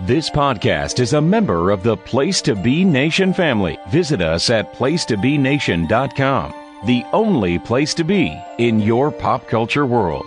This podcast is a member of the Place to Be Nation family. Visit us at placetobenation.com, the only place to be in your pop culture world.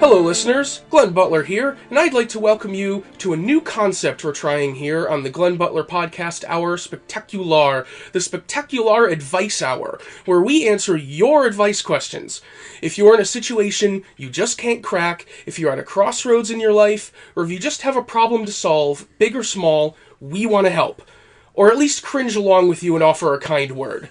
Hello listeners, Glenn Butler here, and I'd like to welcome you to a new concept we're trying here on the Glenn Butler Podcast Hour Spectacular, the Spectacular Advice Hour, where we answer your advice questions. If you're in a situation you just can't crack, if you're at a crossroads in your life, or if you just have a problem to solve, big or small, we want to help. Or at least cringe along with you and offer a kind word.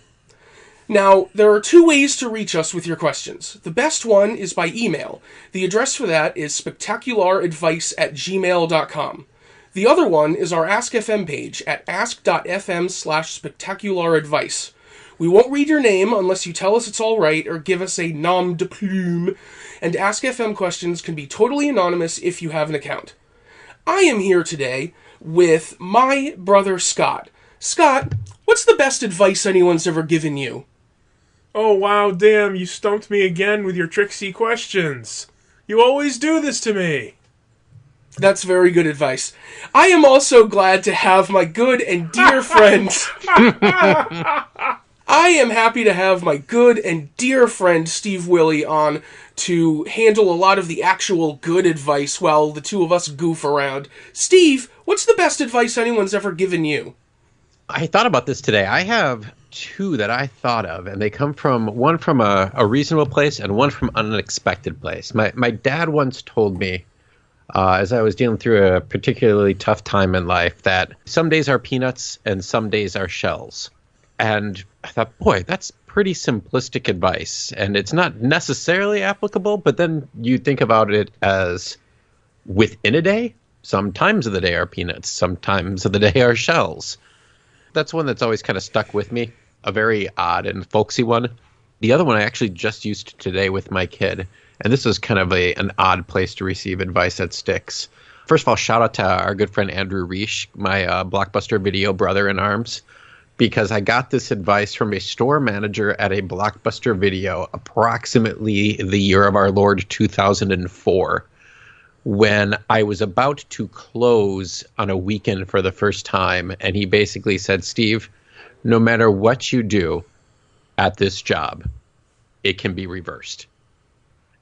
Now, there are two ways to reach us with your questions. The best one is by email. The address for that is spectacularadvice@gmail.com. The other one is our Ask FM page at ask.fm/spectacularadvice. We won't read your name unless you tell us it's all right or give us a nom de plume, and Ask FM questions can be totally anonymous if you have an account. I am here today with my brother Scott. Scott, what's the best advice anyone's ever given you? Oh, wow, damn, you stumped me again with your tricksy questions. You always do this to me. That's very good advice. I am also glad to have my good and dear friend... I am happy to have my good and dear friend Steve Wille on to handle a lot of the actual good advice while the two of us goof around. Steve, what's the best advice anyone's ever given you? I thought about this today. I have two that I thought of, and they come from one from a reasonable place and one from an unexpected place. My dad once told me, as I was dealing through a particularly tough time in life, that some days are peanuts and some days are shells. And I thought, boy, that's pretty simplistic advice, and it's not necessarily applicable, but then you think about it as within a day, sometimes of the day are peanuts, sometimes of the day are shells. That's one that's always kind of stuck with me, a very odd and folksy one. The other one I actually just used today with my kid, and this is kind of an odd place to receive advice that sticks. First of all, shout out to our good friend Andrew Reish, my Blockbuster Video brother in arms, because I got this advice from a store manager at a Blockbuster Video approximately the year of our Lord 2004. When I was about to close on a weekend for the first time, and he basically said, Steve, no matter what you do at this job, it can be reversed.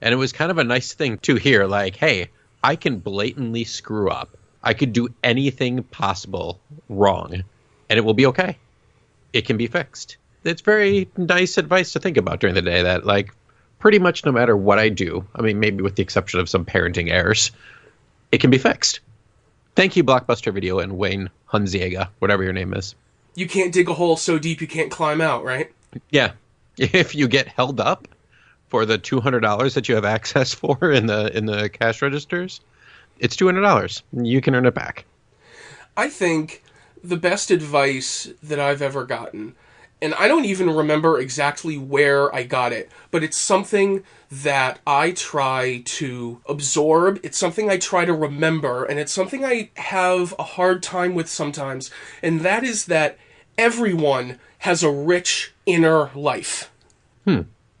And it was kind of a nice thing to hear, like, hey, I can blatantly screw up. I could do anything possible wrong, and it will be okay. It can be fixed. It's very nice advice to think about during the day that, like, pretty much no matter what I do, I mean, maybe with the exception of some parenting errors, it can be fixed. Thank you, Blockbuster Video and Wayne Hunziega, whatever your name is. You can't dig a hole so deep you can't climb out, right? Yeah. If you get held up for the $200 that you have access for in the cash registers, it's $200. You can earn it back. I think the best advice that I've ever gotten, and I don't even remember exactly where I got it, but it's something that I try to absorb, it's something I try to remember, and it's something I have a hard time with sometimes, and that is that everyone has a rich inner life.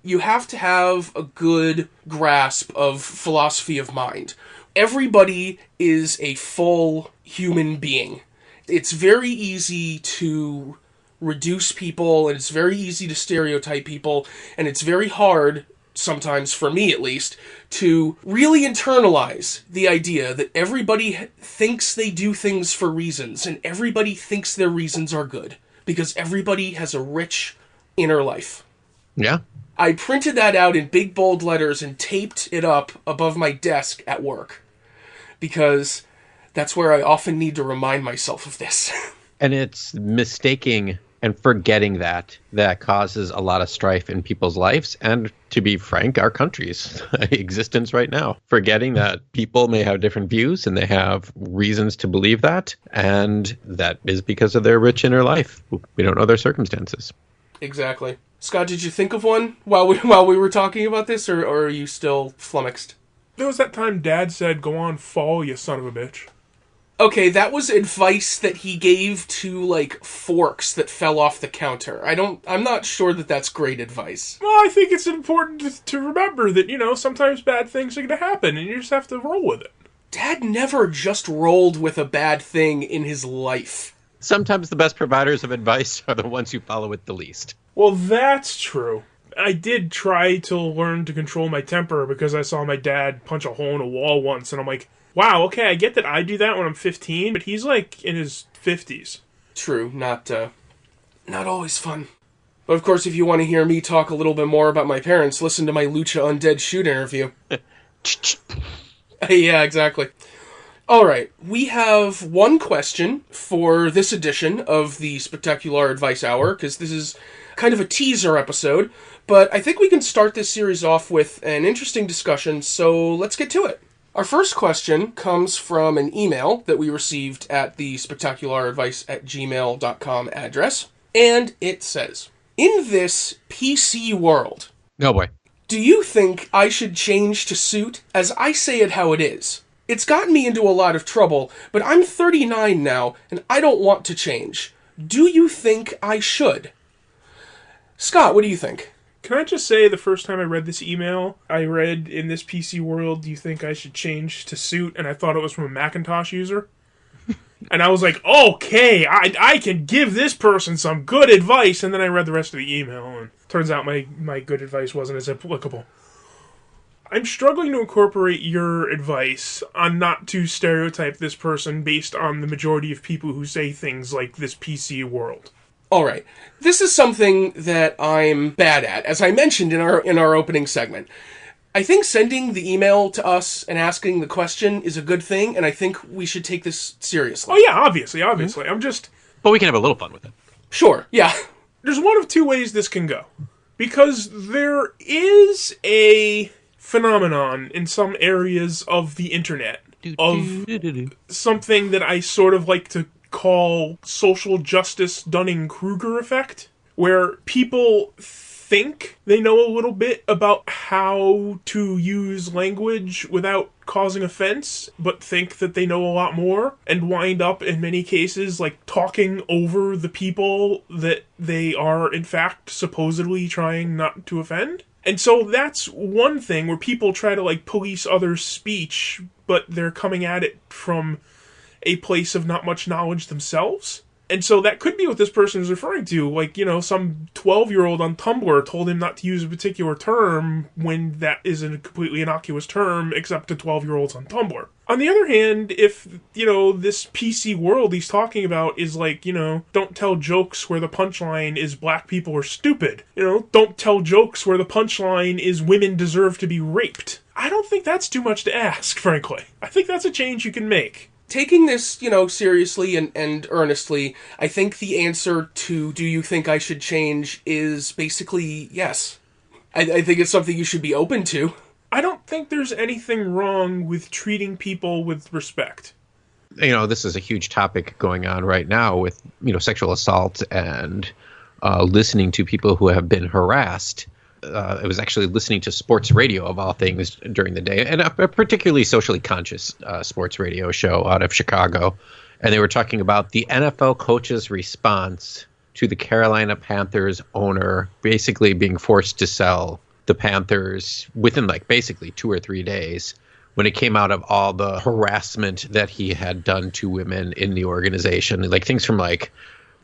You have to have a good grasp of philosophy of mind. Everybody is a full human being. It's very easy to reduce people, and it's very easy to stereotype people, and it's very hard, sometimes for me at least, to really internalize the idea that everybody thinks they do things for reasons, and everybody thinks their reasons are good, because everybody has a rich inner life. Yeah. I printed that out in big bold letters and taped it up above my desk at work, because that's where I often need to remind myself of this. And it's mistaking and forgetting that causes a lot of strife in people's lives and, to be frank, our country's existence right now. Forgetting that people may have different views and they have reasons to believe that, and that is because of their rich inner life. We don't know their circumstances. Exactly. Scott, did you think of one while we were talking about this, or are you still flummoxed? There was that time Dad said, "Go on, fall, you son of a bitch." Okay, that was advice that he gave to, like, forks that fell off the counter. I'm not sure that that's great advice. Well, I think it's important to remember that, sometimes bad things are going to happen, and you just have to roll with it. Dad never just rolled with a bad thing in his life. Sometimes the best providers of advice are the ones who follow it the least. Well, that's true. I did try to learn to control my temper because I saw my dad punch a hole in a wall once, and I'm like, wow, okay, I get that I do that when I'm 15, but he's, like, in his 50s. True, not always fun. But, of course, if you want to hear me talk a little bit more about my parents, listen to my Lucha Undead Shoot interview. Yeah, exactly. Alright, we have one question for this edition of the Spectacular Advice Hour, because this is kind of a teaser episode, but I think we can start this series off with an interesting discussion, so let's get to it. Our first question comes from an email that we received at the spectacularadvice@gmail.com address, and it says, in this PC world, Oh boy. do you think I should change to suit as I say it how it is? It's gotten me into a lot of trouble, but I'm 39 now, and I don't want to change. Do you think I should? Scott, what do you think? Can I just say, the first time I read this email, I read, in this PC world, do you think I should change to suit? And I thought it was from a Macintosh user. And I was like, okay, I can give this person some good advice. And then I read the rest of the email, and turns out my good advice wasn't as applicable. I'm struggling to incorporate your advice on not to stereotype this person based on the majority of people who say things like this PC world. Alright, this is something that I'm bad at, as I mentioned in our opening segment. I think sending the email to us and asking the question is a good thing, and I think we should take this seriously. Oh yeah, obviously. Mm-hmm. But we can have a little fun with it. Sure, yeah. There's one of two ways this can go. Because there is a phenomenon in some areas of the internet of something that I sort of like to call social justice Dunning-Kruger effect, where people think they know a little bit about how to use language without causing offense, but think that they know a lot more, and wind up, in many cases, like, talking over the people that they are, in fact, supposedly trying not to offend. And so that's one thing where people try to, like, police others' speech, but they're coming at it from a place of not much knowledge themselves. And so that could be what this person is referring to. Like, some 12-year-old on Tumblr told him not to use a particular term when that is a completely innocuous term, except to 12-year-olds on Tumblr. On the other hand, if, this PC world he's talking about is like, don't tell jokes where the punchline is black people are stupid. Don't tell jokes where the punchline is women deserve to be raped. I don't think that's too much to ask, frankly. I think that's a change you can make. Taking this, seriously and earnestly, I think the answer to do you think I should change is basically yes. I think it's something you should be open to. I don't think there's anything wrong with treating people with respect. This is a huge topic going on right now with, sexual assault and listening to people who have been harassed. I was actually listening to sports radio, of all things, during the day, and a particularly socially conscious sports radio show out of Chicago. And they were talking about the NFL coach's response to the Carolina Panthers owner basically being forced to sell the Panthers within, basically 2 or 3 days, when it came out of all the harassment that he had done to women in the organization. Things from,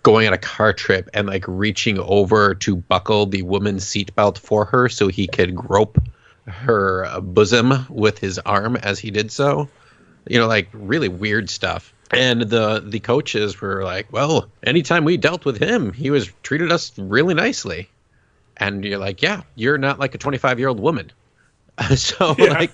going on a car trip and reaching over to buckle the woman's seatbelt for her so he could grope her bosom with his arm as he did so. Really weird stuff. And the coaches were like, well, anytime we dealt with him, he was treated us really nicely. And you're like, yeah, you're not like a 25-year-old woman. So yeah.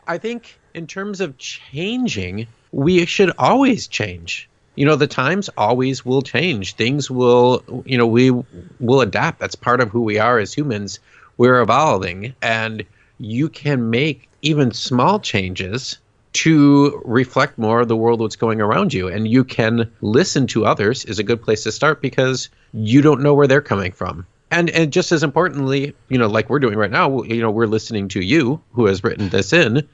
I think in terms of changing, we should always change. The times always will change. Things will, we will adapt. That's part of who we are as humans. We're evolving. And you can make even small changes to reflect more of the world that's going around you. And you can listen to others is a good place to start because you don't know where they're coming from. And just as importantly, like we're doing right now, we're listening to you who has written this in,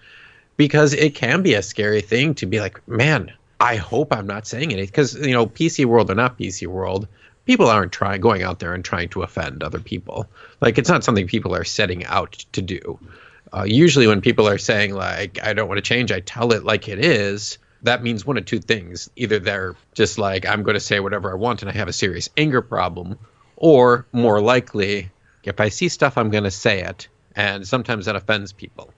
because it can be a scary thing to be like, man, I hope I'm not saying anything. Because, PC world or not PC world, people aren't going out there and trying to offend other people. Like, it's not something people are setting out to do. Usually when people are saying, like, I don't want to change, I tell it like it is, that means one of two things. Either they're just like, I'm going to say whatever I want and I have a serious anger problem, or more likely, if I see stuff, I'm going to say it. And sometimes that offends people.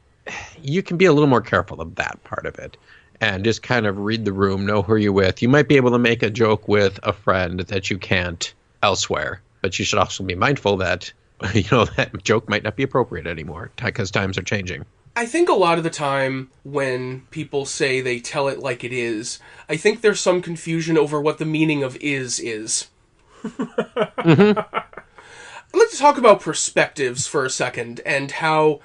You can be a little more careful of that part of it and just kind of read the room, know who you're with. You might be able to make a joke with a friend that you can't elsewhere, but you should also be mindful that, that joke might not be appropriate anymore because times are changing. I think a lot of the time when people say they tell it like it is, I think there's some confusion over what the meaning of is. Mm-hmm. I'd like to talk about perspectives for a second and how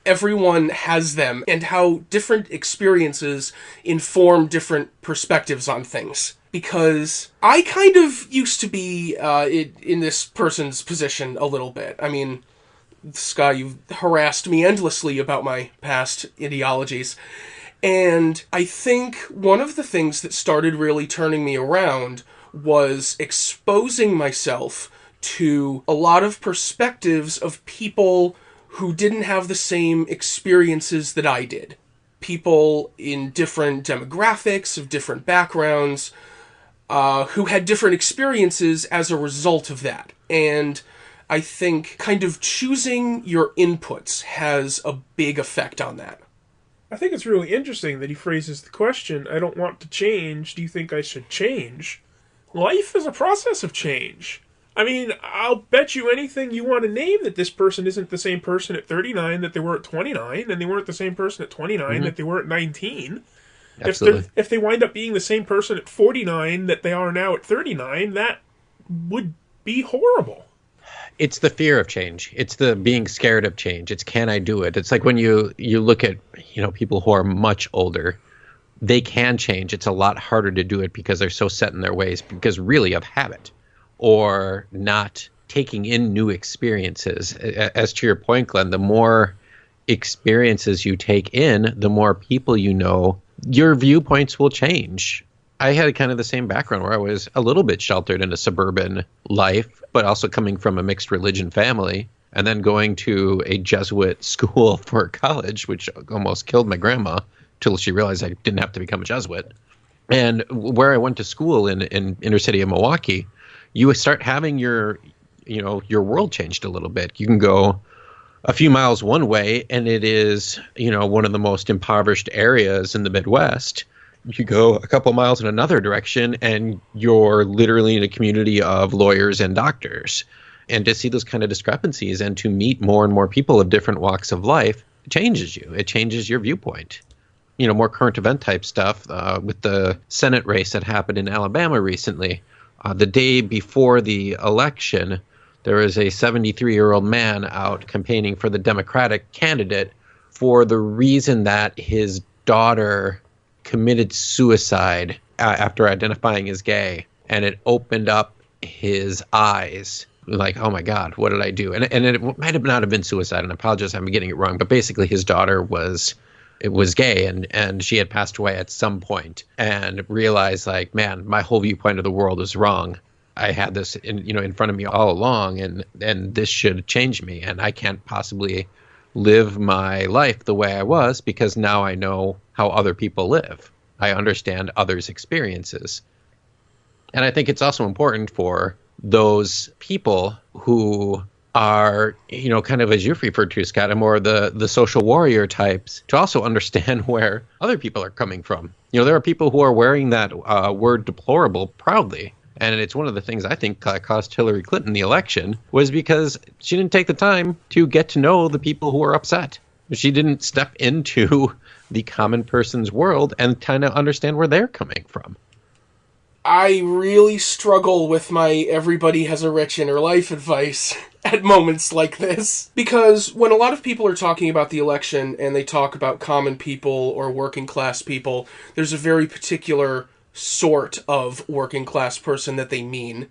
everyone has them and how different experiences inform different perspectives on things. Because I kind of used to be in this person's position a little bit. I mean, Scott, you've harassed me endlessly about my past ideologies. And I think one of the things that started really turning me around was exposing myself to a lot of perspectives of people who didn't have the same experiences that I did. People in different demographics, of different backgrounds, who had different experiences as a result of that. And I think kind of choosing your inputs has a big effect on that. I think it's really interesting that he phrases the question, I don't want to change, do you think I should change? Life is a process of change. I mean, I'll bet you anything you want to name that this person isn't the same person at 39 that they were at 29, and they weren't the same person at 29 that they were at 19. Absolutely. If they wind up being the same person at 49 that they are now at 39, that would be horrible. It's the fear of change. It's the being scared of change. It's, can I do it? It's like when you look at, people who are much older, they can change. It's a lot harder to do it because they're so set in their ways, because really of habit or not taking in new experiences. As to your point, Glenn, the more experiences you take in, the more people you know, your viewpoints will change. I had kind of the same background where I was a little bit sheltered in a suburban life, but also coming from a mixed religion family, and then going to a Jesuit school for college, which almost killed my grandma till she realized I didn't have to become a Jesuit. And where I went to school in inner city of Milwaukee, you start having your world changed a little bit. You can go a few miles one way, and it is, one of the most impoverished areas in the Midwest. You go a couple miles in another direction, and you're literally in a community of lawyers and doctors. And to see those kind of discrepancies and to meet more and more people of different walks of life changes you. It changes your viewpoint. More current event type stuff with the Senate race that happened in Alabama recently. The day before the election, there was a 73-year-old man out campaigning for the Democratic candidate for the reason that his daughter committed suicide after identifying as gay. And it opened up his eyes. Like, oh my God, what did I do? And it might have not have been suicide, and I apologize, I'm getting it wrong. But basically his daughter was gay, and she had passed away at some point, and realized, like, man, my whole viewpoint of the world is wrong. I had this in front of me all along, and this should change me, and I can't possibly live my life the way I was, because now I know how other people live. I understand others' experiences. And I think it's also important for those people who are, kind of, as you've referred to, Scott, are more the social warrior types, to also understand where other people are coming from. There are people who are wearing that word deplorable proudly. And it's one of the things I think cost Hillary Clinton the election, was because she didn't take the time to get to know the people who were upset. She didn't step into the common person's world and kind of understand where they're coming from. I really struggle with my everybody has a rich inner life advice at moments like this. Because when a lot of people are talking about the election and they talk about common people or working class people, there's a very particular sort of working class person that they mean.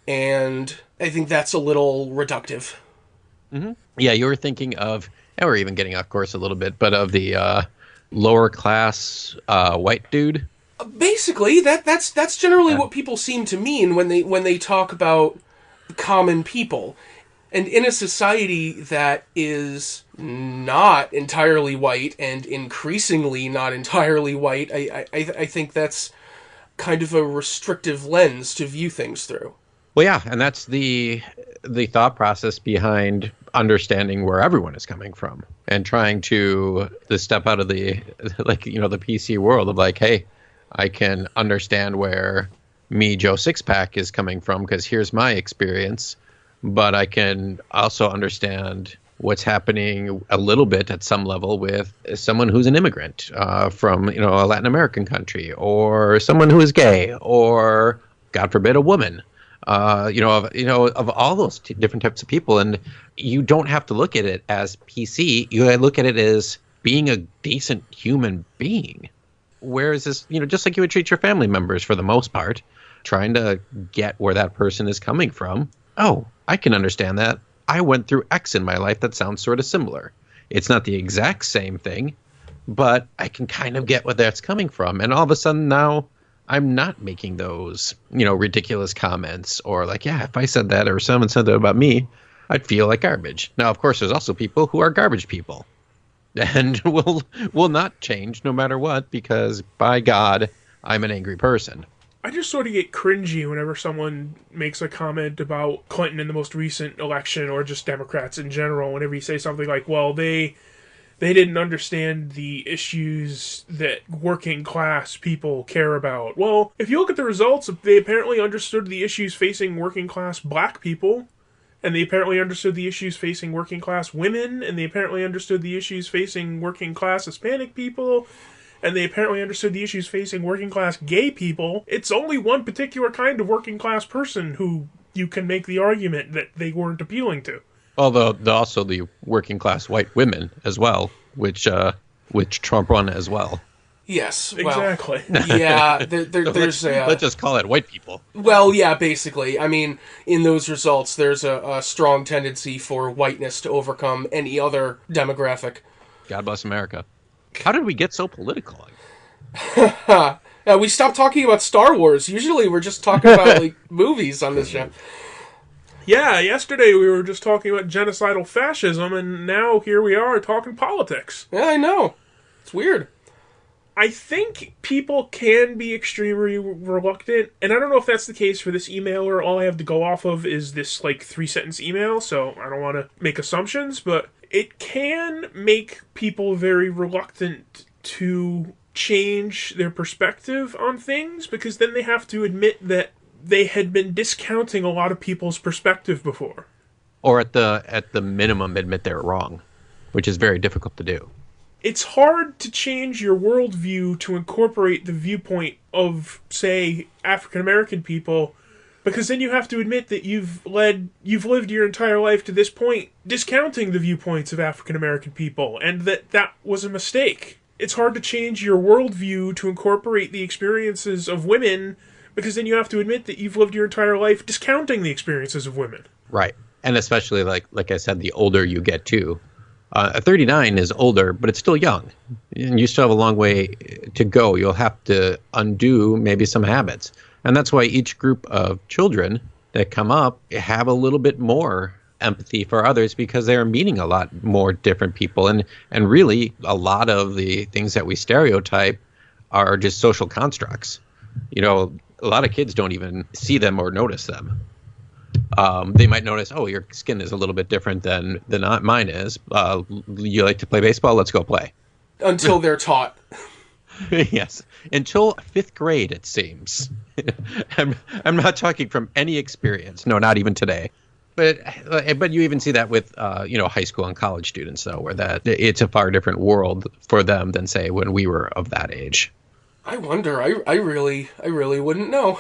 and I think that's a little reductive. Mm-hmm. Yeah, you were thinking of, and we're even getting off course a little bit, but of the lower class white dude. Basically, that's generally what people seem to mean when they talk about common people. And in a society that is not entirely white and increasingly not entirely white, I think that's kind of a restrictive lens to view things through. Well, yeah, and that's the thought process behind understanding where everyone is coming from and trying to step out of the the PC world of like, hey, I can understand where me, Joe Sixpack, is coming from because here's my experience, but I can also understand what's happening a little bit at some level with someone who's an immigrant from a Latin American country, or someone who is gay, or God forbid a woman. Of all those different types of people. And you don't have to look at it as PC. You look at it as being a decent human being. Whereas this, just like you would treat your family members for the most part, trying to get where that person is coming from. Oh, I can understand that. I went through X in my life that sounds sort of similar. It's not the exact same thing, but I can kind of get where that's coming from. And all of a sudden now, I'm not making those, ridiculous comments or like, yeah, if I said that or someone said that about me, I'd feel like garbage. Now, of course, there's also people who are garbage people and will not change no matter what, because by God, I'm an angry person. I just sort of get cringy whenever someone makes a comment about Clinton in the most recent election, or just Democrats in general, whenever you say something like, well, they didn't understand the issues that working class people care about. Well, if you look at the results, they apparently understood the issues facing working class black people, and they apparently understood the issues facing working class women, and they apparently understood the issues facing working class Hispanic people, and they apparently understood the issues facing working class gay people. It's only one particular kind of working class person who you can make the argument that they weren't appealing to. Although also the working class white women as well, which Trump won as well. Yes, exactly. Yeah, there's let's just call it white people. Well, yeah, basically. I mean, in those results, there's a strong tendency for whiteness to overcome any other demographic. God bless America. How did we get so political? We stopped talking about Star Wars. Usually, we're just talking about movies on this show. Yeah, yesterday we were just talking about genocidal fascism, and now here we are talking politics. Yeah, I know. It's weird. I think people can be extremely reluctant, and I don't know if that's the case for this emailer. All I have to go off of is this 3-sentence email, so I don't want to make assumptions, but it can make people very reluctant to change their perspective on things, because then they have to admit that they had been discounting a lot of people's perspective before. Or at the minimum admit they're wrong, which is very difficult to do. It's hard to change your worldview to incorporate the viewpoint of, say, African American people, because then you have to admit that you've lived your entire life to this point discounting the viewpoints of African American people, and that was a mistake. It's hard to change your worldview to incorporate the experiences of women, because then you have to admit that you've lived your entire life discounting the experiences of women. Right. And especially, like I said, the older you get, too. 39 is older, but it's still young. And you still have a long way to go. You'll have to undo maybe some habits. And that's why each group of children that come up have a little bit more empathy for others, because they're meeting a lot more different people. And really, a lot of the things that we stereotype are just social constructs. A lot of kids don't even see them or notice them. They might notice, oh, your skin is a little bit different than mine is. You like to play baseball? Let's go play. Until they're taught. Yes. Until 5th grade, it seems. I'm not talking from any experience. No, not even today. But you even see that with high school and college students, though, where that it's a far different world for them than, say, when we were of that age. I wonder. I really wouldn't know.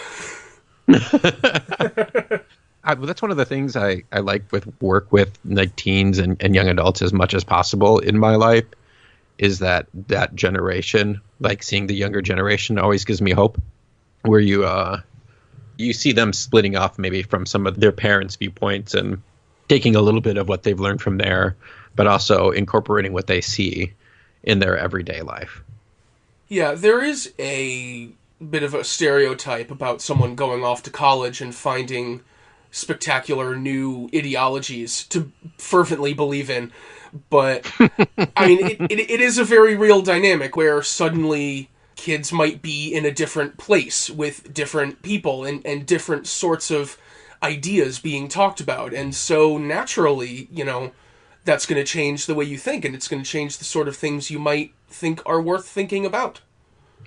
That's one of the things I like with work with teens and young adults as much as possible in my life, is that generation, seeing the younger generation always gives me hope, where you You see them splitting off maybe from some of their parents' viewpoints and taking a little bit of what they've learned from there, but also incorporating what they see in their everyday life. Yeah, there is a bit of a stereotype about someone going off to college and finding spectacular new ideologies to fervently believe in. But, I mean, it is a very real dynamic where suddenly kids might be in a different place with different people and different sorts of ideas being talked about. And so naturally, that's going to change the way you think, and it's going to change the sort of things you might think are worth thinking about.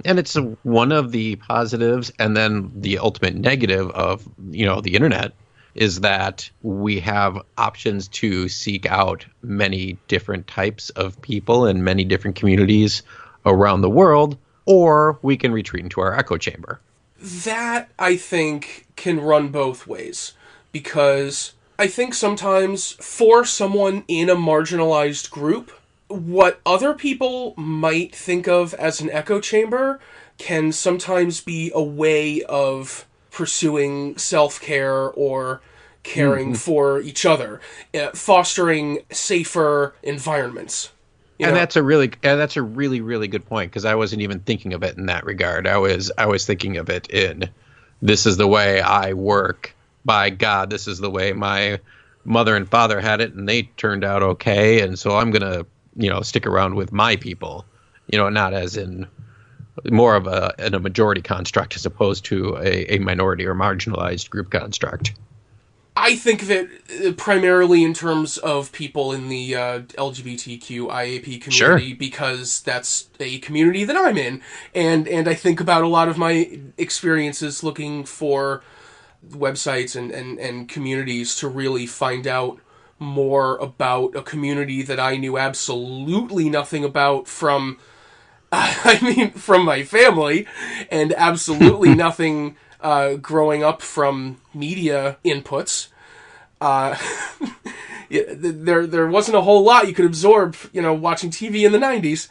And it's one of the positives, and then the ultimate negative of, the internet is that we have options to seek out many different types of people and many different communities around the world, or we can retreat into our echo chamber. That, I think, can run both ways, because I think sometimes for someone in a marginalized group, what other people might think of as an echo chamber can sometimes be a way of pursuing self-care or caring for each other, fostering safer environments. That's a really really good point, because I wasn't even thinking of it in that regard. I was thinking of it in, this is the way I work. By God, this is the way my mother and father had it, and they turned out okay, and so I'm gonna stick around with my people. Not as in more of a majority construct as opposed to a minority or marginalized group construct. I think of it primarily in terms of people in the LGBTQ IAP community, because that's a community that I'm in, and I think about a lot of my experiences looking for websites and communities to really find out more about a community that I knew absolutely nothing about from my family, and absolutely nothing growing up from media inputs. There wasn't a whole lot you could absorb, watching TV in the 90s.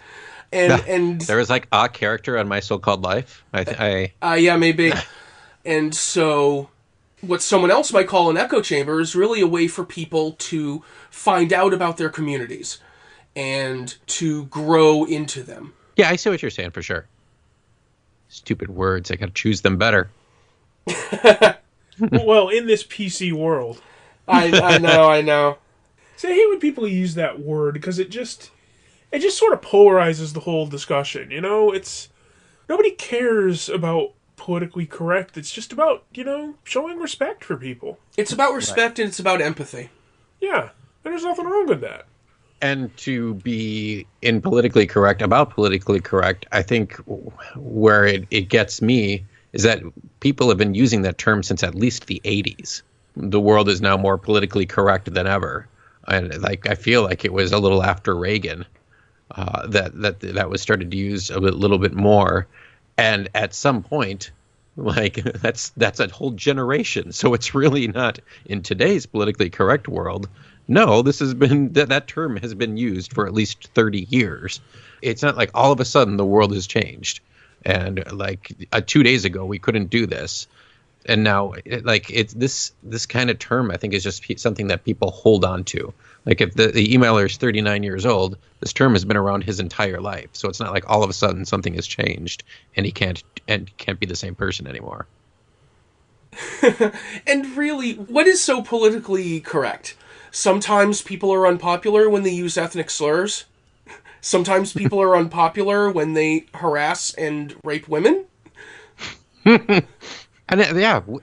And there was like a character on My So-Called Life. Yeah, maybe. And so what someone else might call an echo chamber is really a way for people to find out about their communities and to grow into them. Yeah, I see what you're saying, for sure. Stupid words. I got to choose them better. Well, in this PC world. I know. See, I hate when people use that word, because it just sort of polarizes the whole discussion. It's nobody cares about politically correct. It's just about, showing respect for people. It's about respect, and it's about empathy. Yeah, and there's nothing wrong with that. And to be politically correct, I think where it gets me is that people have been using that term since at least the 80s. The world is now more politically correct than ever. And I feel like it was a little after Reagan that was started to use a little bit more. And at some point, that's a whole generation. So it's really not in today's politically correct world. No, this has been that term has been used for at least 30 years. It's not like all of a sudden the world has changed, and 2 days ago we couldn't do this, and now it's this kind of term, I think, is just something that people hold on to. Like, if the emailer is 39 years old, this term has been around his entire life. So it's not like all of a sudden something has changed and he can't be the same person anymore. And really, what is so politically correct? Sometimes people are unpopular when they use ethnic slurs. Sometimes people are unpopular when they harass and rape women. And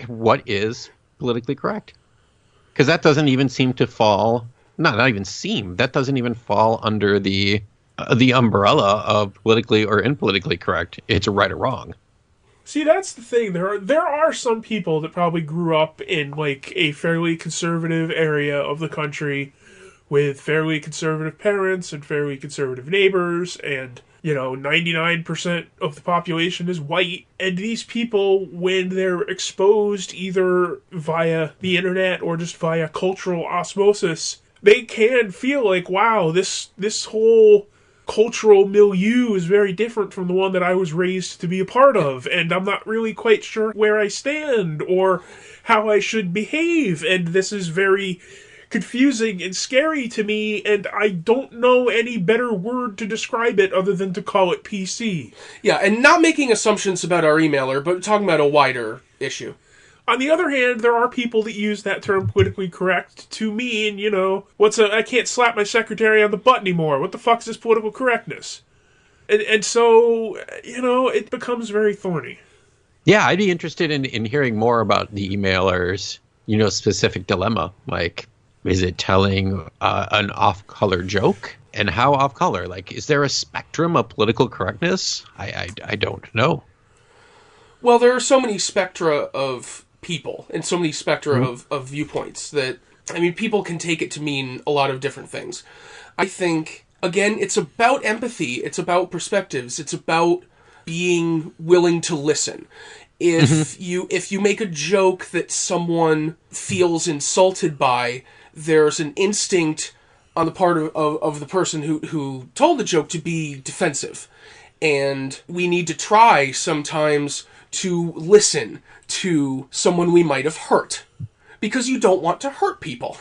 what is politically correct? Because that doesn't even seem to fall. Not even seem. That doesn't even fall under the umbrella of politically or impolitically correct. It's right or wrong. See, that's the thing. There are some people that probably grew up in a fairly conservative area of the country with fairly conservative parents and fairly conservative neighbors, and 99% of the population is white. And these people, when they're exposed either via the internet or just via cultural osmosis, they can feel like, wow, this whole cultural milieu is very different from the one that I was raised to be a part of, and I'm not really quite sure where I stand or how I should behave, and this is very confusing and scary to me, and I don't know any better word to describe it other than to call it PC. Yeah, and not making assumptions about our emailer, but talking about a wider issue. On the other hand, there are people that use that term politically correct to mean, I can't slap my secretary on the butt anymore. What the fuck is this political correctness? And so, it becomes very thorny. Yeah, I'd be interested in hearing more about the emailer's, specific dilemma. Like, is it telling an off-color joke? And how off-color? Like, is there a spectrum of political correctness? I don't know. Well, there are so many spectra of people and so many spectra of viewpoints that, people can take it to mean a lot of different things. I think, again, it's about empathy. It's about perspectives. It's about being willing to listen. If you make a joke that someone feels insulted by, there's an instinct on the part of the person who told the joke to be defensive. And we need to try sometimes to listen to someone we might have hurt, because you don't want to hurt people.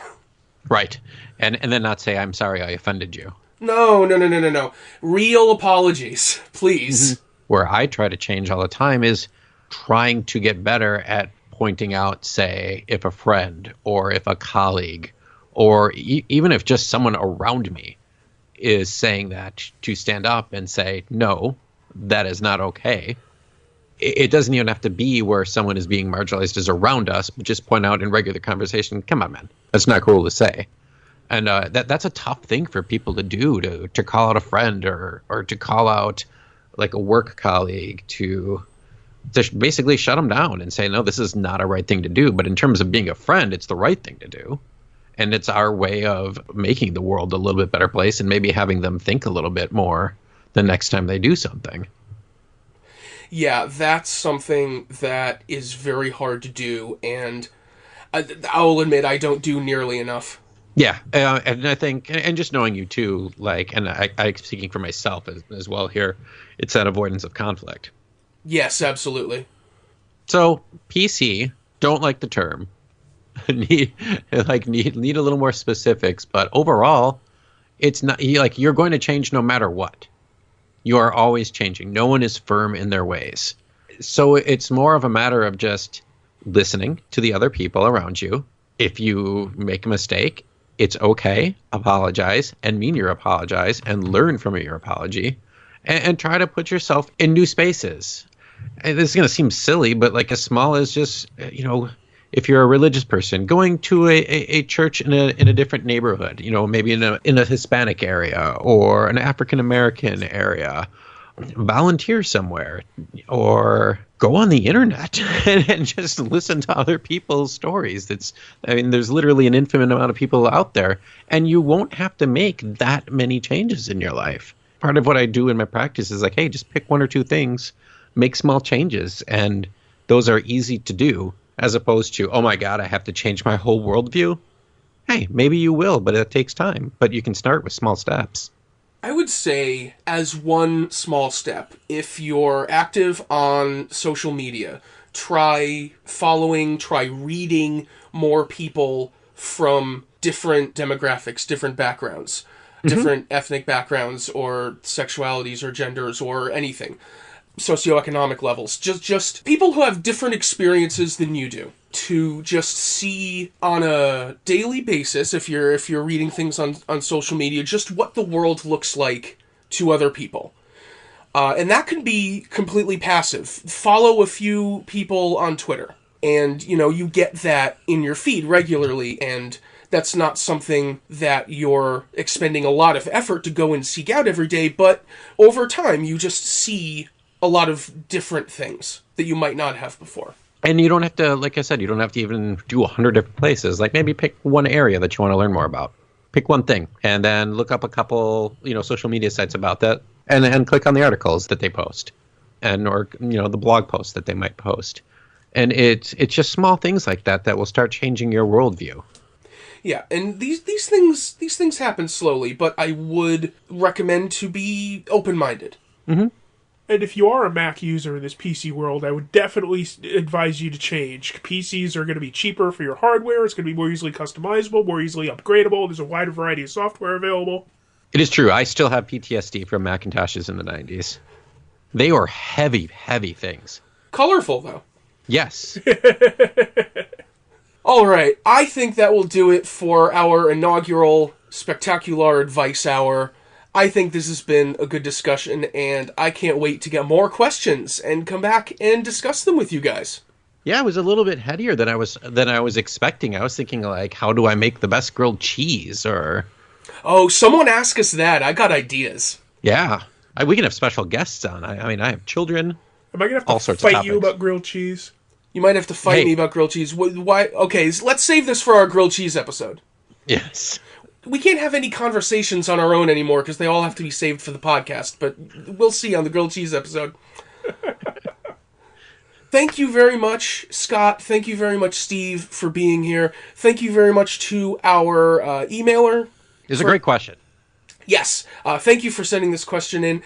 Right. And then not say, I'm sorry I offended you. No. Real apologies, please. Where I try to change all the time is trying to get better at pointing out, say, if a friend or if a colleague or even if just someone around me is saying that, to stand up and say, no, that is not okay. It doesn't even have to be where someone is being marginalized as around us, but just point out in regular conversation, come on, man, that's not cool to say. And that's a tough thing for people to do, to call out a friend or to call out like a work colleague, to basically shut them down and say, no, this is not a right thing to do. But in terms of being a friend, it's the right thing to do. And it's our way of making the world a little bit better place and maybe having them think a little bit more the next time they do something. Yeah, that's something that is very hard to do, and I'll admit I don't do nearly enough. Yeah, and I think, and just knowing you too, like, and I speaking for myself as well here, it's that avoidance of conflict. Yes, absolutely. So, PC, don't like the term. need a little more specifics, but overall, it's not like you're going to change no matter what. You are always changing. No one is firm in their ways. So it's more of a matter of just listening to the other people around you. If you make a mistake, it's okay. Apologize and mean your apologize and learn from your apology and try to put yourself in new spaces. And this is going to seem silly, but like as small as just, if you're a religious person, going to a church in a different neighborhood, maybe in a Hispanic area or an African American area, volunteer somewhere, or go on the internet and just listen to other people's stories. There's literally an infinite amount of people out there, and you won't have to make that many changes in your life. Part of what I do in my practice is like, hey, just pick one or two things, make small changes, and those are easy to do. As opposed to, oh my God, I have to change my whole worldview. Hey, maybe you will, but it takes time. But you can start with small steps. I would say, as one small step, if you're active on social media, try reading more people from different demographics, different backgrounds, different ethnic backgrounds, or sexualities, or genders, or anything. Socioeconomic levels, just people who have different experiences than you do, to just see on a daily basis, if you're reading things on social media, just what the world looks like to other people. And that can be completely passive. Follow a few people on Twitter, and you get that in your feed regularly, and that's not something that you're expending a lot of effort to go and seek out every day, but over time you just see a lot of different things that you might not have before. And you don't have to, like I said, you don't have to even do 100 different places. Like maybe pick one area that you want to learn more about. Pick one thing and then look up a couple, social media sites about that and click on the articles that they post or the blog posts that they might post. And it's just small things like that will start changing your worldview. Yeah, and these things happen slowly, but I would recommend to be open-minded. Mm-hmm. And if you are a Mac user in this PC world, I would definitely advise you to change. PCs are going to be cheaper for your hardware. It's going to be more easily customizable, more easily upgradable. There's a wider variety of software available. It is true. I still have PTSD from Macintoshes in the 90s. They were heavy, heavy things. Colorful, though. Yes. All right. I think that will do it for our inaugural Spectacular Advice Hour. I think this has been a good discussion, and I can't wait to get more questions and come back and discuss them with you guys. Yeah, it was a little bit headier than I was expecting. I was thinking, like, how do I make the best grilled cheese? Or oh, someone ask us that. I got ideas. Yeah, we can have special guests on. I mean, I have children. Am I gonna have to fight you about grilled cheese? You might have to fight me about grilled cheese. Why? Okay, let's save this for our grilled cheese episode. Yes. We can't have any conversations on our own anymore because they all have to be saved for the podcast, but we'll see on the grilled cheese episode. Thank you very much, Scott. Thank you very much, Steve, for being here. Thank you very much to our emailer. It's a great question. Yes. Thank you for sending this question in.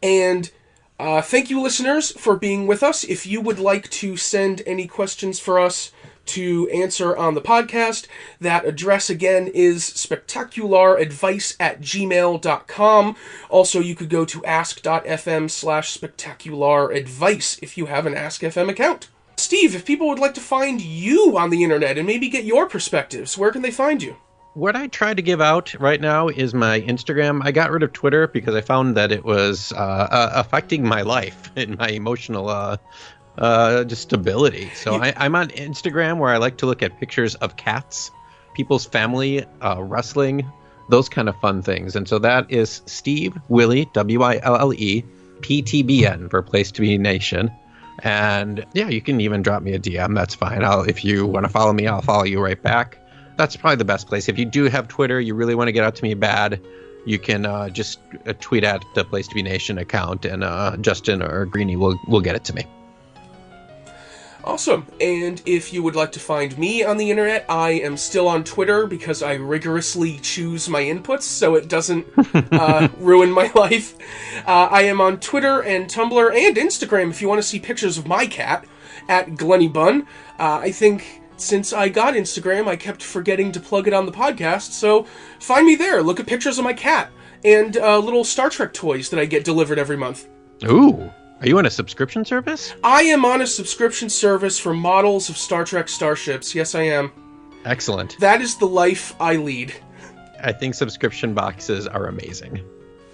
And thank you, listeners, for being with us. If you would like to send any questions for us to answer on the podcast, that address again is spectacularadvice@gmail.com. Also, you could go to ask.fm/spectacularadvice if you have an Ask FM account. Steve, if people would like to find you on the internet and maybe get your perspectives, where can they find you? What I try to give out right now is my Instagram. I got rid of Twitter because I found that it was affecting my life and my emotional just stability. So I'm on Instagram, where I like to look at pictures of cats, people's family, wrestling, those kind of fun things. And so that is Steve Wille, Wille, PTBN for Place to Be Nation. And yeah, you can even drop me a DM. That's fine. If you want to follow me, I'll follow you right back. That's probably the best place. If you do have Twitter, you really want to get out to me bad, you can just tweet at the Place to Be Nation account, and Justin or Greenie will get it to me. Awesome. And if you would like to find me on the internet, I am still on Twitter because I rigorously choose my inputs so it doesn't ruin my life. I am on Twitter and Tumblr and Instagram if you want to see pictures of my cat, at Glenny Bunn. I think since I got Instagram, I kept forgetting to plug it on the podcast, so find me there. Look at pictures of my cat and little Star Trek toys that I get delivered every month. Ooh. Are you on a subscription service? I am on a subscription service for models of Star Trek starships. Yes, I am. Excellent. That is the life I lead. I think subscription boxes are amazing.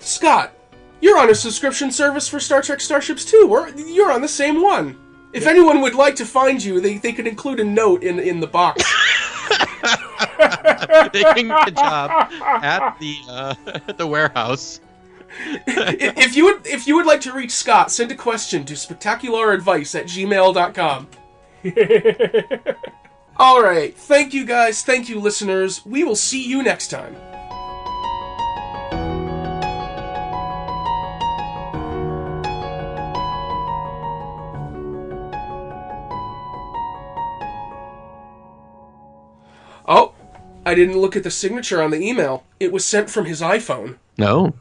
Scott, you're on a subscription service for Star Trek starships too. You're on the same one. If anyone would like to find you, they could include a note in the box. They can get a job at the warehouse. If you would like to reach Scott, send a question to spectacularadvice@gmail.com. All right. Thank you, guys. Thank you, listeners. We will see you next time. Oh, I didn't look at the signature on the email. It was sent from his iPhone. No.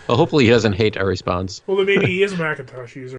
Well, hopefully he doesn't hate our response. Well, then maybe he is a Macintosh user.